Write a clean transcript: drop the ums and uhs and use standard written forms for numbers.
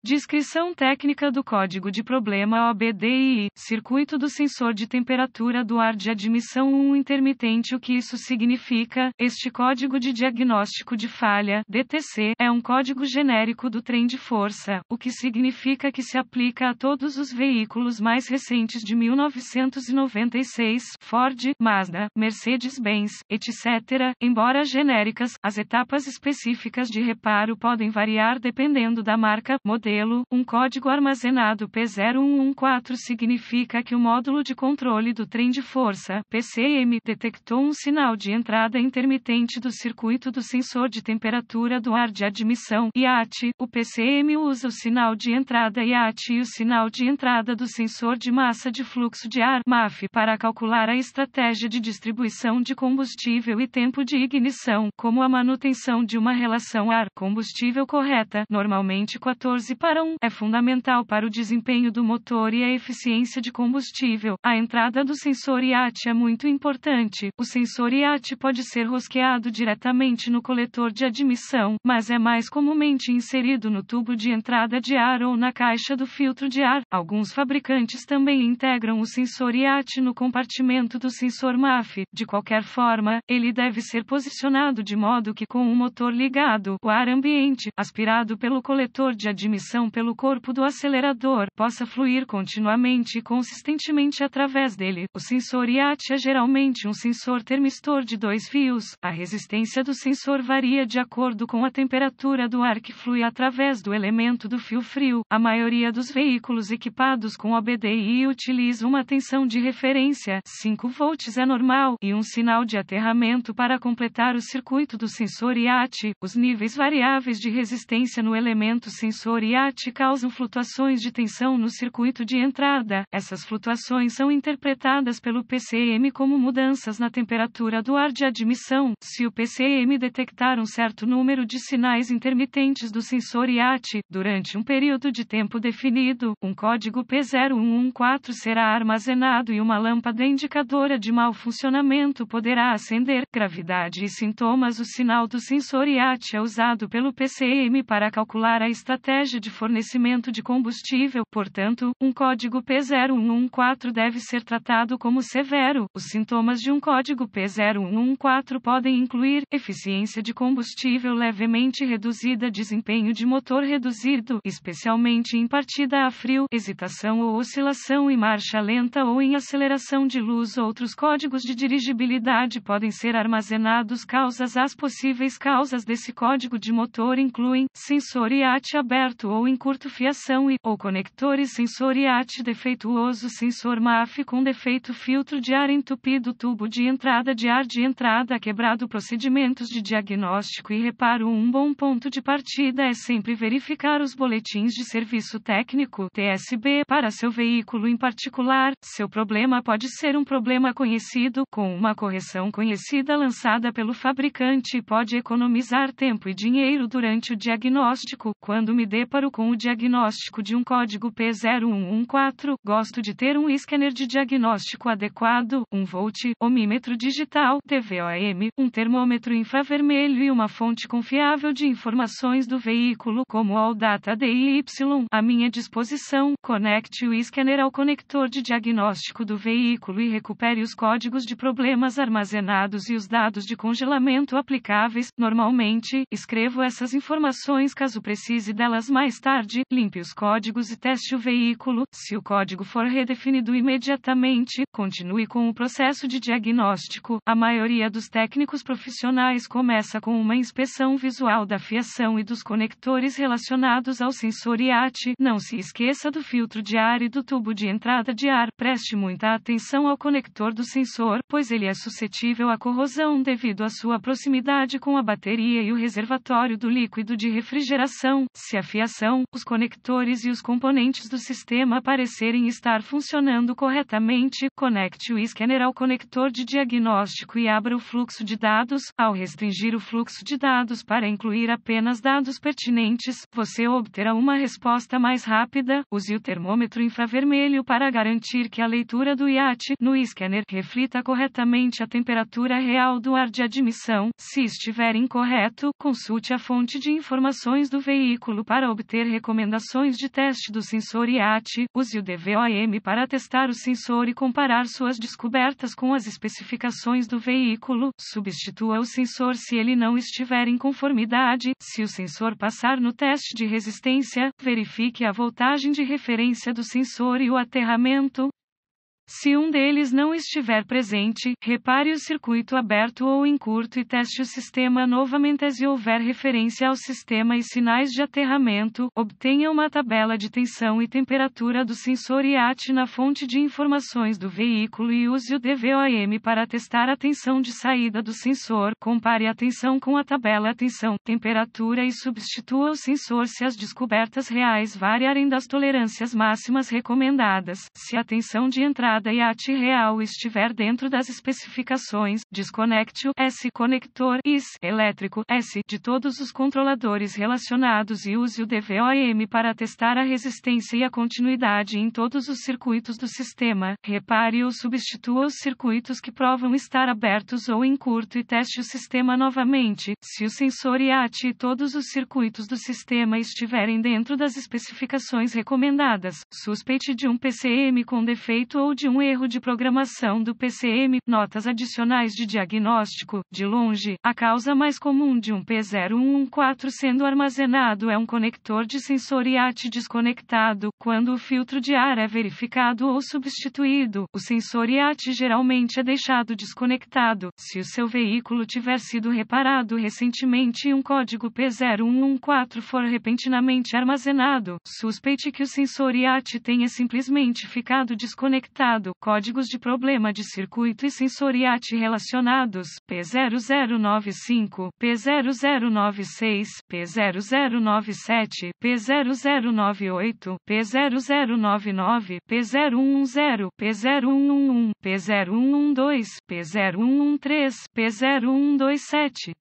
Descrição técnica do código de problema OBDI, circuito do sensor de temperatura do ar de admissão 1 intermitente. O que isso significa? Este código de diagnóstico de falha, DTC, é um código genérico do trem de força, o que significa que se aplica a todos os veículos mais recentes de 1996, Ford, Mazda, Mercedes-Benz, etc. Embora genéricas, as etapas específicas de reparo podem variar dependendo da marca, modelo. Um código armazenado P0114 significa que o módulo de controle do trem de força, PCM, detectou um sinal de entrada intermitente do circuito do sensor de temperatura do ar de admissão, IAT. O PCM usa o sinal de entrada IAT e o sinal de entrada do sensor de massa de fluxo de ar, MAF, para calcular a estratégia de distribuição de combustível e tempo de ignição, como a manutenção de uma relação ar-combustível correta, normalmente 14:1, é fundamental para o desempenho do motor e a eficiência de combustível. A entrada do sensor IAT é muito importante. O sensor IAT pode ser rosqueado diretamente no coletor de admissão, mas é mais comumente inserido no tubo de entrada de ar ou na caixa do filtro de ar. Alguns fabricantes também integram o sensor IAT no compartimento do sensor MAF. De qualquer forma, ele deve ser posicionado de modo que, com o motor ligado, o ar ambiente, aspirado pelo coletor de admissão pelo corpo do acelerador, possa fluir continuamente e consistentemente através dele. O sensor IAT é geralmente um sensor termistor de 2 fios. A resistência do sensor varia de acordo com a temperatura do ar que flui através do elemento do fio frio. A maioria dos veículos equipados com OBDI utiliza uma tensão de referência, 5 volts é normal, e um sinal de aterramento para completar o circuito do sensor IAT. Os níveis variáveis de resistência no elemento sensor IAT causam flutuações de tensão no circuito de entrada. Essas flutuações são interpretadas pelo PCM como mudanças na temperatura do ar de admissão. Se o PCM detectar um certo número de sinais intermitentes do sensor IAT, durante um período de tempo definido, um código P0114 será armazenado e uma lâmpada indicadora de mau funcionamento poderá acender. Gravidade e sintomas. O sinal do sensor IAT é usado pelo PCM para calcular a estratégia de fornecimento de combustível. Portanto, um código P0114 deve ser tratado como severo. Os sintomas de um código P0114 podem incluir eficiência de combustível levemente reduzida, desempenho de motor reduzido, especialmente em partida a frio, hesitação ou oscilação em marcha lenta ou em aceleração de luz. Outros códigos de dirigibilidade podem ser armazenados. As possíveis causas desse código de motor incluem sensor IAT aberto ou em curto fiação ou conectores sensor IAT defeituoso, sensor MAF com defeito, filtro de ar entupido, tubo de entrada quebrado. Procedimentos de diagnóstico e reparo. Um bom ponto de partida é sempre verificar os boletins de serviço técnico, TSB, para seu veículo em particular. Seu problema pode ser um problema conhecido, com uma correção conhecida lançada pelo fabricante, e pode economizar tempo e dinheiro durante o diagnóstico. Quando me deparo com o diagnóstico de um código P0114, gosto de ter um scanner de diagnóstico adequado, um volt, ohmímetro digital, TVOM, um termômetro infravermelho e uma fonte confiável de informações do veículo, como o Data DIY, à minha disposição. Conecte o scanner ao conector de diagnóstico do veículo e recupere os códigos de problemas armazenados e os dados de congelamento aplicáveis. Normalmente, escrevo essas informações caso precise delas mais tarde. Limpe os códigos e teste o veículo. Se o código for redefinido imediatamente, continue com o processo de diagnóstico. A maioria dos técnicos profissionais começa com uma inspeção visual da fiação e dos conectores relacionados ao sensor IAT. Não se esqueça do filtro de ar e do tubo de entrada de ar. Preste muita atenção ao conector do sensor, pois ele é suscetível à corrosão devido à sua proximidade com a bateria e o reservatório do líquido de refrigeração. Se a fiação, os conectores e os componentes do sistema parecerem estar funcionando corretamente, conecte o scanner ao conector de diagnóstico e abra o fluxo de dados. Ao restringir o fluxo de dados para incluir apenas dados pertinentes, você obterá uma resposta mais rápida. Use o termômetro infravermelho para garantir que a leitura do IAT no scanner reflita corretamente a temperatura real do ar de admissão. Se estiver incorreto, consulte a fonte de informações do veículo para obter obter recomendações de teste do sensor IAT, use o DVOM para testar o sensor e comparar suas descobertas com as especificações do veículo. Substitua o sensor se ele não estiver em conformidade. Se o sensor passar no teste de resistência, verifique a voltagem de referência do sensor e o aterramento. Se um deles não estiver presente, repare o circuito aberto ou em curto e teste o sistema novamente. Se houver referência ao sistema e sinais de aterramento, obtenha uma tabela de tensão e temperatura do sensor IAT na fonte de informações do veículo e use o DVOM para testar a tensão de saída do sensor. Compare a tensão com a tabela tensão, temperatura e substitua o sensor se as descobertas reais variarem das tolerâncias máximas recomendadas. Se a tensão de entrada IAT real estiver dentro das especificações, desconecte o S conector IS elétrico S de todos os controladores relacionados e use o DVOM para testar a resistência e a continuidade em todos os circuitos do sistema. Repare ou substitua os circuitos que provam estar abertos ou em curto e teste o sistema novamente. Se o sensor IAT e todos os circuitos do sistema estiverem dentro das especificações recomendadas, suspeite de um PCM com defeito ou de um erro de programação do PCM. Notas adicionais de diagnóstico. De longe, a causa mais comum de um P0114 sendo armazenado é um conector de sensor IAT desconectado. Quando o filtro de ar é verificado ou substituído, o sensor IAT geralmente é deixado desconectado. Se o seu veículo tiver sido reparado recentemente e um código P0114 for repentinamente armazenado, suspeite que o sensor IAT tenha simplesmente ficado desconectado. Códigos de problema de circuito e sensor IAT relacionados: P0095, P0096, P0097, P0098, P0099, P010, P0111, P0112, P0113, P0127.